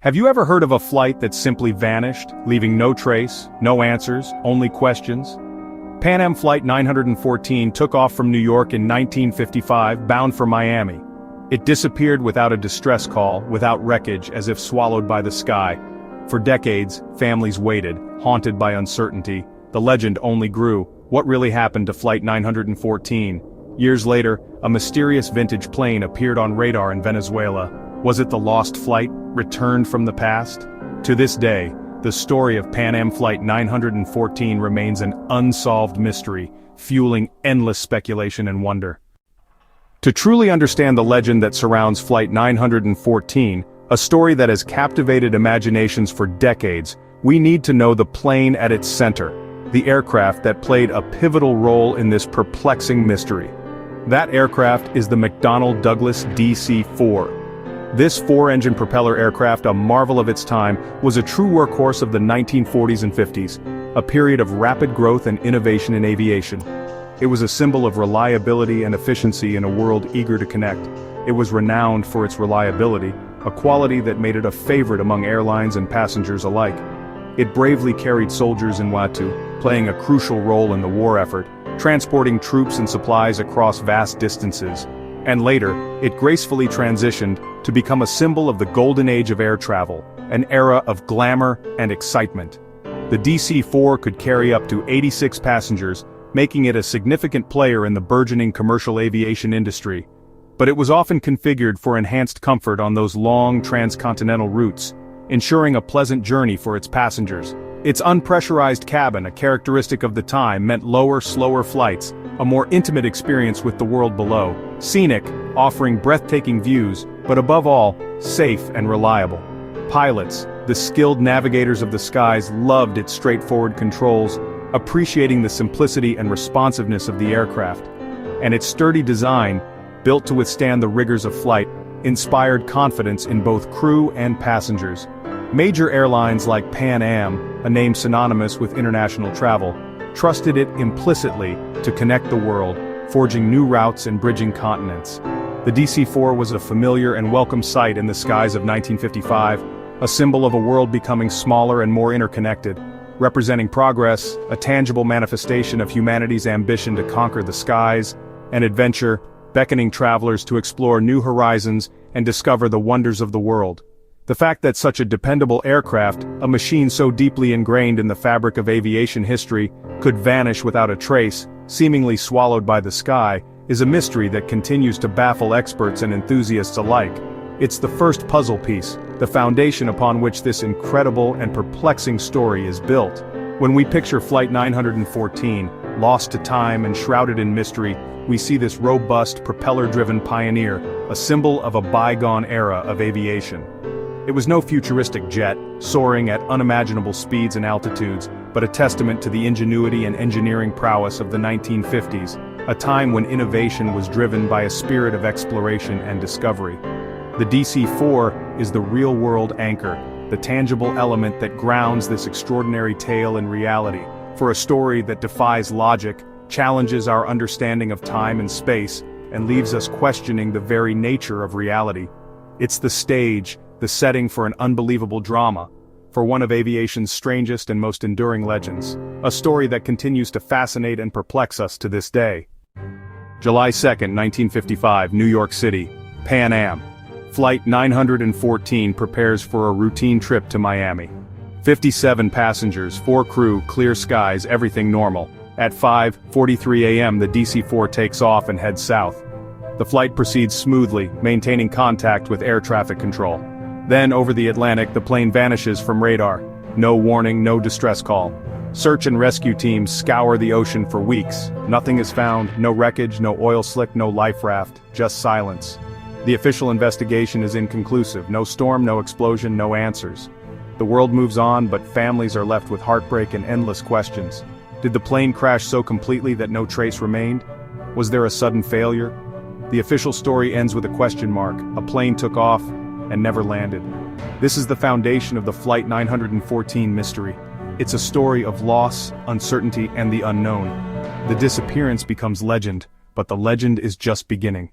Have you ever heard of a flight that simply vanished, leaving no trace, no answers, only questions? Pan Am Flight 914 took off from New York in 1955, bound for Miami. It disappeared without a distress call, without wreckage, as if swallowed by the sky. For decades, families waited, haunted by uncertainty. The legend only grew. What really happened to Flight 914? Years later, a mysterious vintage plane appeared on radar in Venezuela. Was it the lost flight, returned from the past? To this day, the story of Pan Am Flight 914 remains an unsolved mystery, fueling endless speculation and wonder. To truly understand the legend that surrounds Flight 914, a story that has captivated imaginations for decades, we need to know the plane at its center, the aircraft that played a pivotal role in this perplexing mystery. That aircraft is the McDonnell Douglas DC-4. This four-engine propeller aircraft, a marvel of its time, was a true workhorse of the 1940s and 50s, a period of rapid growth and innovation in aviation. It was a symbol of reliability and efficiency in a world eager to connect. It was renowned for its reliability, a quality that made it a favorite among airlines and passengers alike. It bravely carried soldiers in Watu, playing a crucial role in the war effort, transporting troops and supplies across vast distances. And later, it gracefully transitioned to become a symbol of the golden age of air travel, an era of glamour and excitement. The DC-4 could carry up to 86 passengers, making it a significant player in the burgeoning commercial aviation industry. But it was often configured for enhanced comfort on those long transcontinental routes, ensuring a pleasant journey for its passengers. Its unpressurized cabin, a characteristic of the time, meant lower, slower flights, a more intimate experience with the world below, scenic, offering breathtaking views, but above all, safe and reliable. Pilots, the skilled navigators of the skies, loved its straightforward controls, appreciating the simplicity and responsiveness of the aircraft. And its sturdy design, built to withstand the rigors of flight, inspired confidence in both crew and passengers. Major airlines like Pan Am, a name synonymous with international travel, trusted it implicitly to connect the world, forging new routes and bridging continents. The DC-4 was a familiar and welcome sight in the skies of 1955, a symbol of a world becoming smaller and more interconnected, representing progress, a tangible manifestation of humanity's ambition to conquer the skies, and adventure, beckoning travelers to explore new horizons and discover the wonders of the world. The fact that such a dependable aircraft, a machine so deeply ingrained in the fabric of aviation history, could vanish without a trace, seemingly swallowed by the sky, is a mystery that continues to baffle experts and enthusiasts alike. It's the first puzzle piece, the foundation upon which this incredible and perplexing story is built. When we picture Flight 914, lost to time and shrouded in mystery, we see this robust, propeller-driven pioneer, a symbol of a bygone era of aviation. It was no futuristic jet, soaring at unimaginable speeds and altitudes, but a testament to the ingenuity and engineering prowess of the 1950s, a time when innovation was driven by a spirit of exploration and discovery. The DC-4 is the real-world anchor, the tangible element that grounds this extraordinary tale in reality, for a story that defies logic, challenges our understanding of time and space, and leaves us questioning the very nature of reality. It's the stage, the setting for an unbelievable drama, for one of aviation's strangest and most enduring legends, a story that continues to fascinate and perplex us to this day. July 2, 1955, New York City, Pan Am. Flight 914 prepares for a routine trip to Miami. 57 passengers, 4 crew, clear skies, everything normal. At 5:43 a.m. the DC-4 takes off and heads south. The flight proceeds smoothly, maintaining contact with air traffic control. Then, over the Atlantic, the plane vanishes from radar. No warning, no distress call. Search and rescue teams scour the ocean for weeks. Nothing is found, no wreckage, no oil slick, no life raft, just silence. The official investigation is inconclusive. No storm, no explosion, no answers. The world moves on, but families are left with heartbreak and endless questions. Did the plane crash so completely that no trace remained? Was there a sudden failure? The official story ends with a question mark. A plane took off and never landed. This is the foundation of the Flight 914 mystery. It's a story of loss, uncertainty, and the unknown. The disappearance becomes legend, but the legend is just beginning.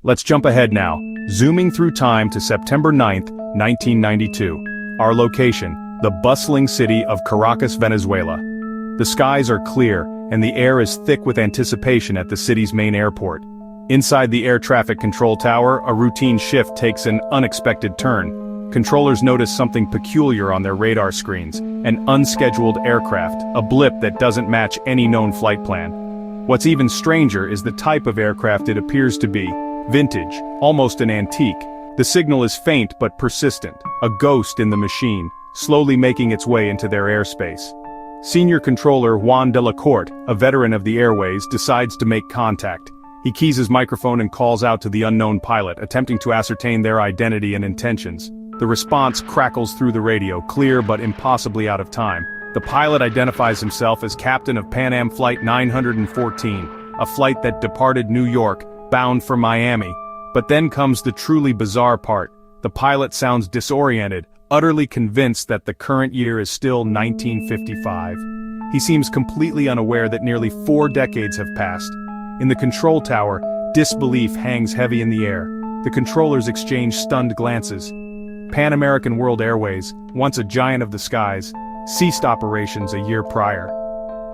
Let's jump ahead now, zooming through time to September 9, 1992. Our location, the bustling city of Caracas, Venezuela. The skies are clear, and the air is thick with anticipation at the city's main airport. Inside the air traffic control tower, a routine shift takes an unexpected turn. Controllers notice something peculiar on their radar screens, an unscheduled aircraft, a blip that doesn't match any known flight plan. What's even stranger is the type of aircraft it appears to be. Vintage, almost an antique. The signal is faint but persistent, a ghost in the machine, slowly making its way into their airspace. Senior controller Juan de la Corte, a veteran of the airways, decides to make contact. He keys his microphone and calls out to the unknown pilot, attempting to ascertain their identity and intentions. The response crackles through the radio, clear but impossibly out of time. The pilot identifies himself as captain of Pan Am Flight 914, a flight that departed New York, bound for Miami. But then comes the truly bizarre part. The pilot sounds disoriented, utterly convinced that the current year is still 1955. He seems completely unaware that nearly 4 decades have passed. In the control tower, disbelief hangs heavy in the air. The controllers exchange stunned glances. Pan American World Airways, once a giant of the skies, ceased operations a year prior.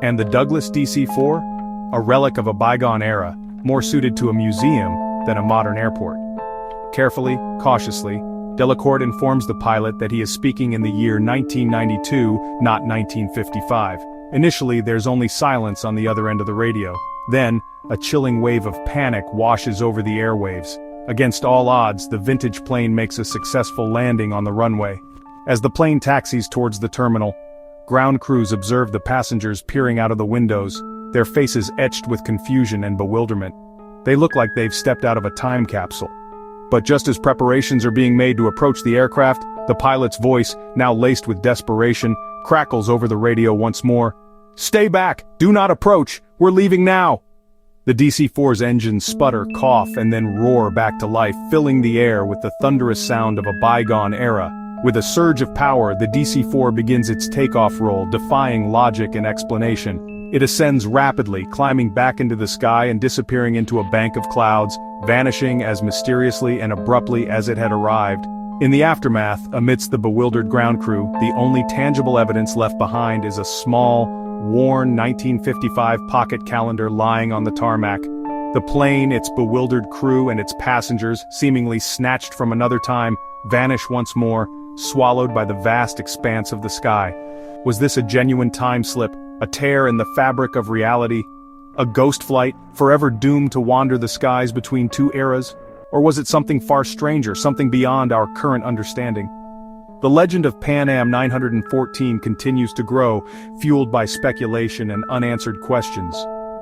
And the Douglas DC-4? A relic of a bygone era, more suited to a museum than a modern airport. Carefully, cautiously, Delacorte informs the pilot that he is speaking in the year 1992, not 1955. Initially, there's only silence on the other end of the radio. Then, a chilling wave of panic washes over the airwaves. Against all odds, the vintage plane makes a successful landing on the runway. As the plane taxis towards the terminal, ground crews observe the passengers peering out of the windows, their faces etched with confusion and bewilderment. They look like they've stepped out of a time capsule. But just as preparations are being made to approach the aircraft, the pilot's voice, now laced with desperation, crackles over the radio once more. "Stay back! Do not approach! We're leaving now!" The DC-4's engines sputter, cough, and then roar back to life, filling the air with the thunderous sound of a bygone era. With a surge of power, the DC-4 begins its takeoff roll, defying logic and explanation. It ascends rapidly, climbing back into the sky and disappearing into a bank of clouds, vanishing as mysteriously and abruptly as it had arrived. In the aftermath, amidst the bewildered ground crew, the only tangible evidence left behind is a small, worn 1955 pocket calendar lying on the tarmac. The plane, its bewildered crew, and its passengers, seemingly snatched from another time, vanish once more, swallowed by the vast expanse of the sky. Was this a genuine time slip? A tear in the fabric of reality? A ghost flight, forever doomed to wander the skies between 2 eras? Or was it something far stranger, something beyond our current understanding? The legend of Pan Am 914 continues to grow, fueled by speculation and unanswered questions.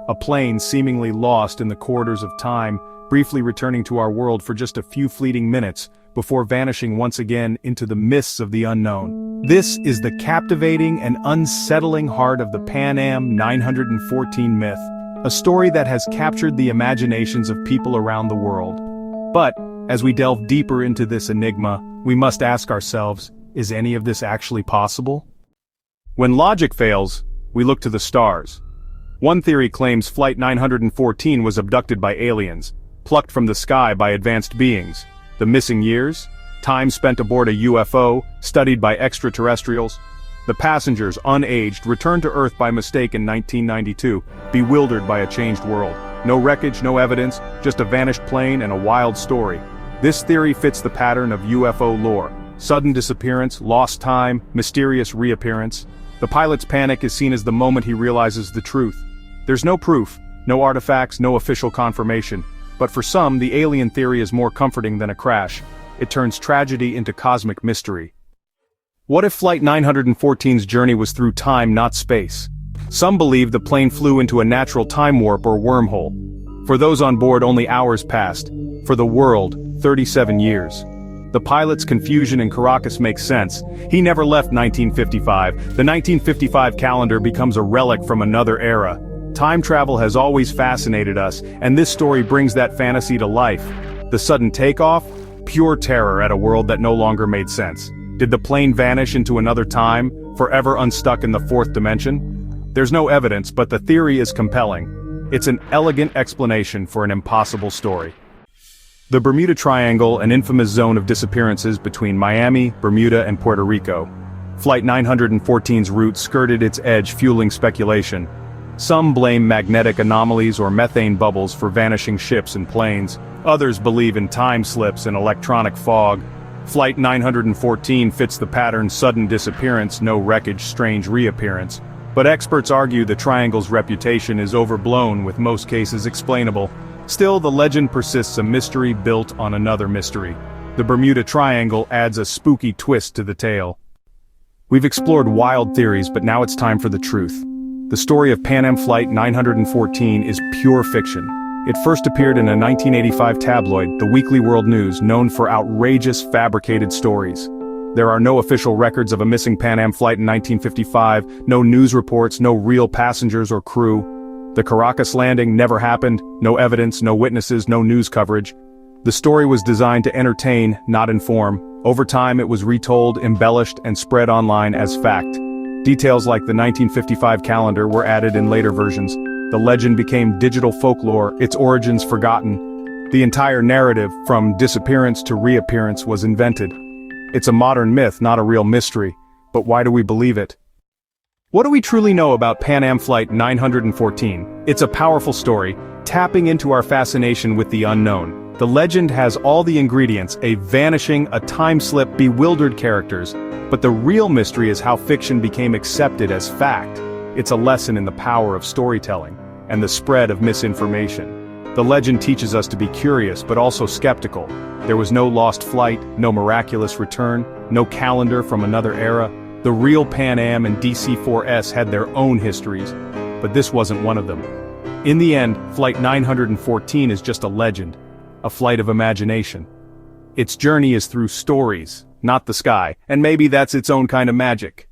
A plane seemingly lost in the corridors of time, briefly returning to our world for just a few fleeting minutes, before vanishing once again into the mists of the unknown. This is the captivating and unsettling heart of the Pan Am 914 myth, a story that has captured the imaginations of people around the world. But, as we delve deeper into this enigma, we must ask ourselves, is any of this actually possible? When logic fails, we look to the stars. One theory claims Flight 914 was abducted by aliens, plucked from the sky by advanced beings. The missing years? Time spent aboard a UFO, studied by extraterrestrials. The passengers, unaged, returned to Earth by mistake in 1992, bewildered by a changed world. No wreckage, no evidence, just a vanished plane and a wild story. This theory fits the pattern of UFO lore. Sudden disappearance, lost time, mysterious reappearance. The pilot's panic is seen as the moment he realizes the truth. There's no proof, no artifacts, no official confirmation. But for some, the alien theory is more comforting than a crash. It turns tragedy into cosmic mystery. What if Flight 914's journey was through time, not space? Some believe the plane flew into a natural time warp or wormhole. For those on board, only hours passed. For the world, 37 years. The pilot's confusion in Caracas makes sense. He never left 1955. The 1955 calendar becomes a relic from another era. Time travel has always fascinated us, and this story brings that fantasy to life. The sudden takeoff? Pure terror at a world that no longer made sense. Did the plane vanish into another time, forever unstuck in the 4th dimension? There's no evidence, but the theory is compelling. It's an elegant explanation for an impossible story. The Bermuda Triangle, an infamous zone of disappearances between Miami, Bermuda, and Puerto Rico. Flight 914's route skirted its edge, fueling speculation. Some blame magnetic anomalies or methane bubbles for vanishing ships and planes. Others believe in time slips and electronic fog. Flight 914 fits the pattern: sudden disappearance, no wreckage, strange reappearance. But experts argue the triangle's reputation is overblown, with most cases explainable. Still, the legend persists, a mystery built on another mystery. The Bermuda Triangle adds a spooky twist to the tale. We've explored wild theories, but now it's time for the truth. The story of Pan Am Flight 914 is pure fiction. It first appeared in a 1985 tabloid, the Weekly World News, known for outrageous fabricated stories. There are no official records of a missing Pan Am flight in 1955, no news reports, no real passengers or crew. The Caracas landing never happened, no evidence, no witnesses, no news coverage. The story was designed to entertain, not inform. Over time it was retold, embellished, and spread online as fact. Details like the 1955 calendar were added in later versions. The legend became digital folklore, its origins forgotten. The entire narrative, from disappearance to reappearance, was invented. It's a modern myth, not a real mystery. But why do we believe it? What do we truly know about Pan Am Flight 914? It's a powerful story, tapping into our fascination with the unknown. The legend has all the ingredients: a vanishing, a time slip, bewildered characters. But the real mystery is how fiction became accepted as fact. It's a lesson in the power of storytelling and the spread of misinformation. The legend teaches us to be curious but also skeptical. There was no lost flight, no miraculous return, no calendar from another era. The real Pan Am and DC-4S had their own histories, but this wasn't one of them. In the end, Flight 914 is just a legend, a flight of imagination. Its journey is through stories, not the sky, and maybe that's its own kind of magic.